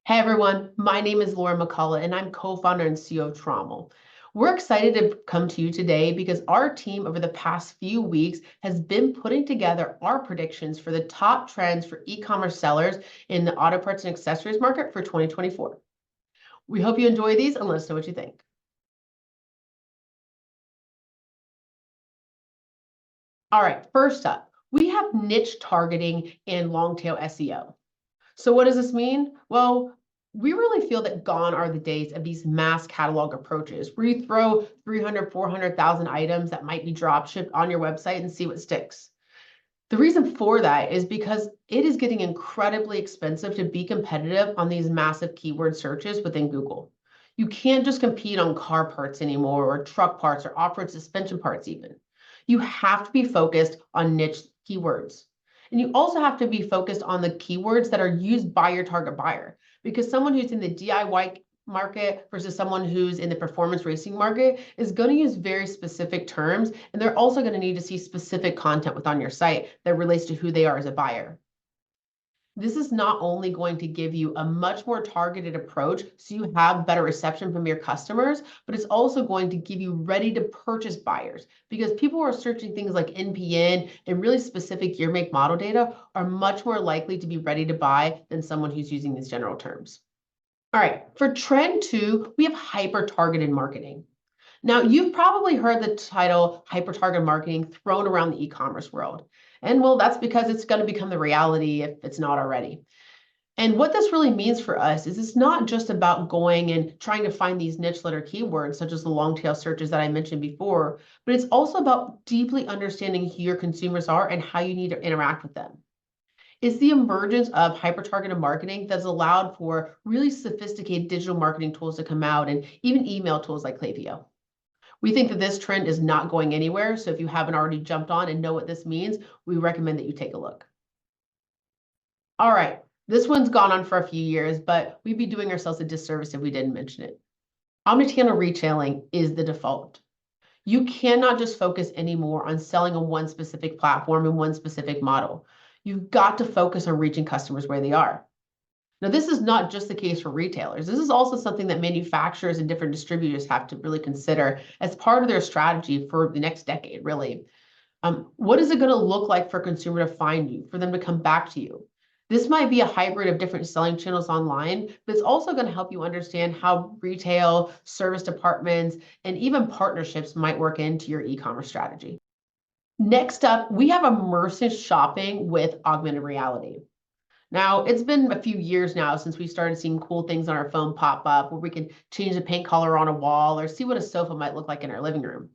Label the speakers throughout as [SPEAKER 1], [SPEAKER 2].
[SPEAKER 1] Hey everyone, my name is Laura McCullough and I'm co-founder and CEO of Tromml. We're excited to come to you today because our team over the past few weeks has been putting together our predictions for the top trends for e-commerce sellers in the auto parts and accessories market for 2024. We hope you enjoy these and let us know what you think. All right, first up, we have niche targeting and long tail SEO. So what does this mean? Well, we really feel that gone are the days of these mass catalog approaches where you throw 300, 400,000 items that might be drop shipped on your website and see what sticks. The reason for that is because it is getting incredibly expensive to be competitive on these massive keyword searches within Google. You can't just compete on car parts anymore or truck parts or off-road suspension parts even. You have to be focused on niche keywords. And you also have to be focused on the keywords that are used by your target buyer, because someone who's in the DIY market versus someone who's in the performance racing market is going to use very specific terms, and they're also going to need to see specific content within your site that relates to who they are as a buyer. This is not only going to give you a much more targeted approach so you have better reception from your customers, but it's also going to give you ready to purchase buyers, because people who are searching things like NPN and really specific year, make, model data are much more likely to be ready to buy than someone who's using these general terms. All right, for trend 2, we have hyper-targeted marketing. Now, you've probably heard the title hyper-targeted marketing thrown around the e-commerce world. And well, that's because it's going to become the reality if it's not already. And what this really means for us is it's not just about going and trying to find these niche letter keywords, such as the long tail searches that I mentioned before, but it's also about deeply understanding who your consumers are and how you need to interact with them. It's the emergence of hyper-targeted marketing that's allowed for really sophisticated digital marketing tools to come out, and even email tools like Klaviyo. We think that this trend is not going anywhere, so if you haven't already jumped on and know what this means, we recommend that you take a look. All right, this one's gone on for a few years, but we'd be doing ourselves a disservice if we didn't mention it. Omni-Channel Retailing is the default. You cannot just focus anymore on selling on one specific platform and one specific model. You've got to focus on reaching customers where they are. Now, this is not just the case for retailers. This is also something that manufacturers and different distributors have to really consider as part of their strategy for the next decade, really. What is it going to look like for a consumer to find you, for them to come back to you? This might be a hybrid of different selling channels online, but it's also going to help you understand how retail, service departments, and even partnerships might work into your e-commerce strategy. Next up, we have immersive shopping with augmented reality. Now, it's been a few years now since we started seeing cool things on our phone pop up where we can change the paint color on a wall or see what a sofa might look like in our living room.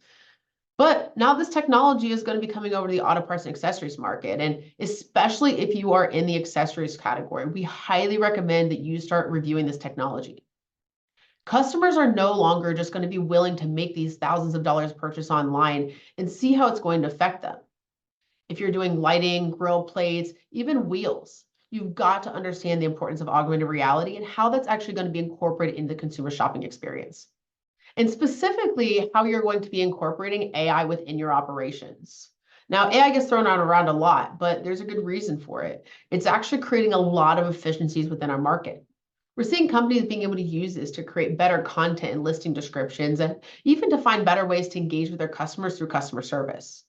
[SPEAKER 1] But now this technology is going to be coming over to the auto parts and accessories market. And especially if you are in the accessories category, we highly recommend that you start reviewing this technology. Customers are no longer just going to be willing to make these thousands of dollars purchase online and see how it's going to affect them. If you're doing lighting, grill plates, even wheels, you've got to understand the importance of augmented reality and how that's actually going to be incorporated into the consumer shopping experience. And specifically, how you're going to be incorporating AI within your operations. Now, AI gets thrown around a lot, but there's a good reason for it. It's actually creating a lot of efficiencies within our market. We're seeing companies being able to use this to create better content and listing descriptions, and even to find better ways to engage with their customers through customer service.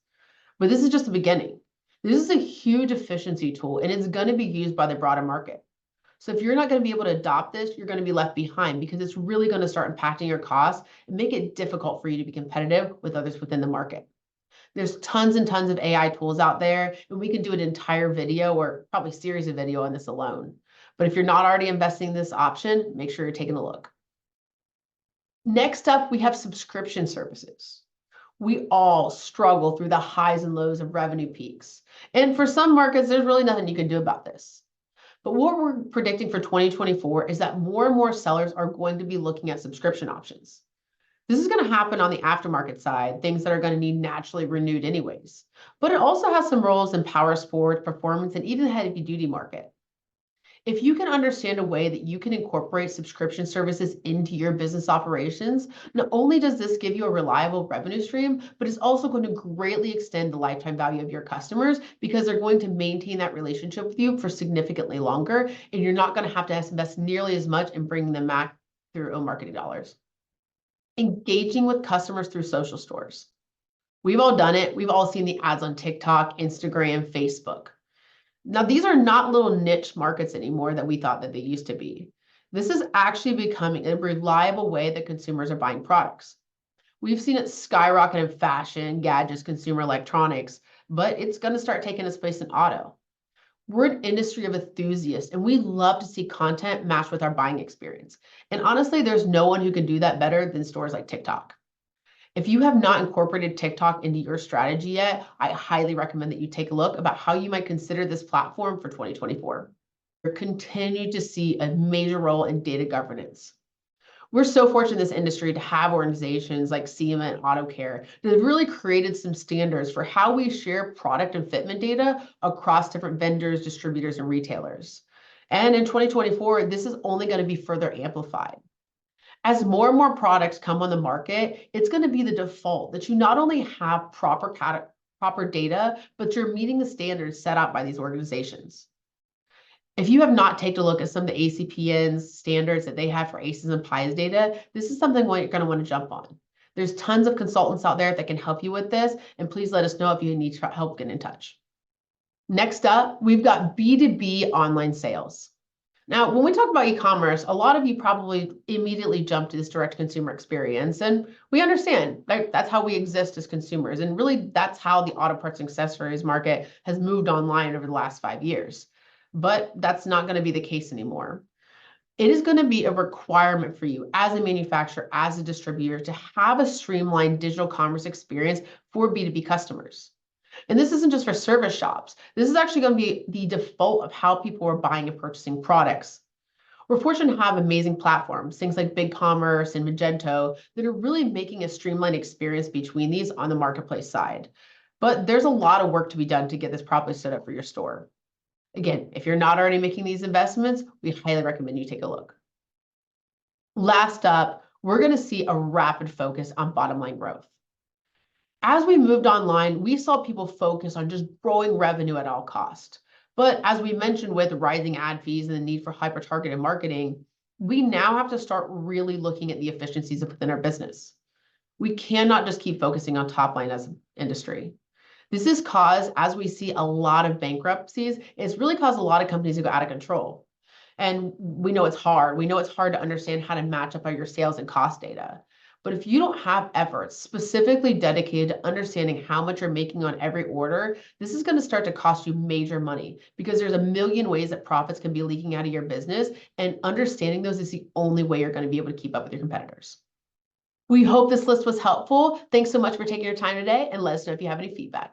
[SPEAKER 1] But this is just the beginning. This is a huge efficiency tool, and it's going to be used by the broader market. So if you're not going to be able to adopt this, you're going to be left behind, because it's really going to start impacting your costs and make it difficult for you to be competitive with others within the market. There's tons and tons of AI tools out there, and we can do an entire video or probably series of video on this alone. But if you're not already investing in this option, make sure you're taking a look. Next up, we have subscription services. We all struggle through the highs and lows of revenue peaks. And for some markets, there's really nothing you can do about this. But what we're predicting for 2024 is that more and more sellers are going to be looking at subscription options. This is going to happen on the aftermarket side, things that are going to need naturally renewed anyways. But it also has some roles in power sports, performance, and even the heavy duty market. If you can understand a way that you can incorporate subscription services into your business operations, not only does this give you a reliable revenue stream, but it's also going to greatly extend the lifetime value of your customers because they're going to maintain that relationship with you for significantly longer, and you're not going to have to invest nearly as much in bringing them back through your own marketing dollars. Engaging with customers through social stores. We've all done it. We've all seen the ads on TikTok, Instagram, Facebook. Now, these are not little niche markets anymore that we thought that they used to be. This is actually becoming a reliable way that consumers are buying products. We've seen it skyrocket in fashion, gadgets, consumer electronics, but it's going to start taking its place in auto. We're an industry of enthusiasts, and we love to see content match with our buying experience. And honestly, there's no one who can do that better than stores like TikTok. If you have not incorporated TikTok into your strategy yet, I highly recommend that you take a look about how you might consider this platform for 2024. We continue to see a major role in data governance. We're so fortunate in this industry to have organizations like SEMA and AutoCare that have really created some standards for how we share product and fitment data across different vendors, distributors, and retailers. And in 2024, this is only going to be further amplified. As more and more products come on the market, it's going to be the default that you not only have proper data, but you're meeting the standards set out by these organizations. If you have not taken a look at some of the ACPN's standards that they have for ACEs and PIEs data, this is something you're going to want to jump on. There's tons of consultants out there that can help you with this, and please let us know if you need help getting in touch. Next up, we've got B2B online sales. Now, when we talk about e-commerce, a lot of you probably immediately jump to this direct consumer experience, and we understand that's how we exist as consumers, and really that's how the auto parts and accessories market has moved online over the last 5 years. But that's not going to be the case anymore. It is going to be a requirement for you as a manufacturer, as a distributor, to have a streamlined digital commerce experience for B2B customers. And this isn't just for service shops. This is actually going to be the default of how people are buying and purchasing products. We're fortunate to have amazing platforms, things like BigCommerce and Magento, that are really making a streamlined experience between these on the marketplace side. But there's a lot of work to be done to get this properly set up for your store. Again, if you're not already making these investments, we highly recommend you take a look. Last up, we're going to see a rapid focus on bottom line growth. As we moved online, we saw people focus on just growing revenue at all costs. But as we mentioned with rising ad fees and the need for hyper-targeted marketing, we now have to start really looking at the efficiencies within our business. We cannot just keep focusing on top line as an industry. This is caused, as we see a lot of bankruptcies, it's really caused a lot of companies to go out of control. And we know it's hard. We know it's hard to understand how to match up all your sales and cost data. But if you don't have efforts specifically dedicated to understanding how much you're making on every order, this is going to start to cost you major money because there's a million ways that profits can be leaking out of your business, and understanding those is the only way you're going to be able to keep up with your competitors. We hope this list was helpful. Thanks so much for taking your time today, and let us know if you have any feedback.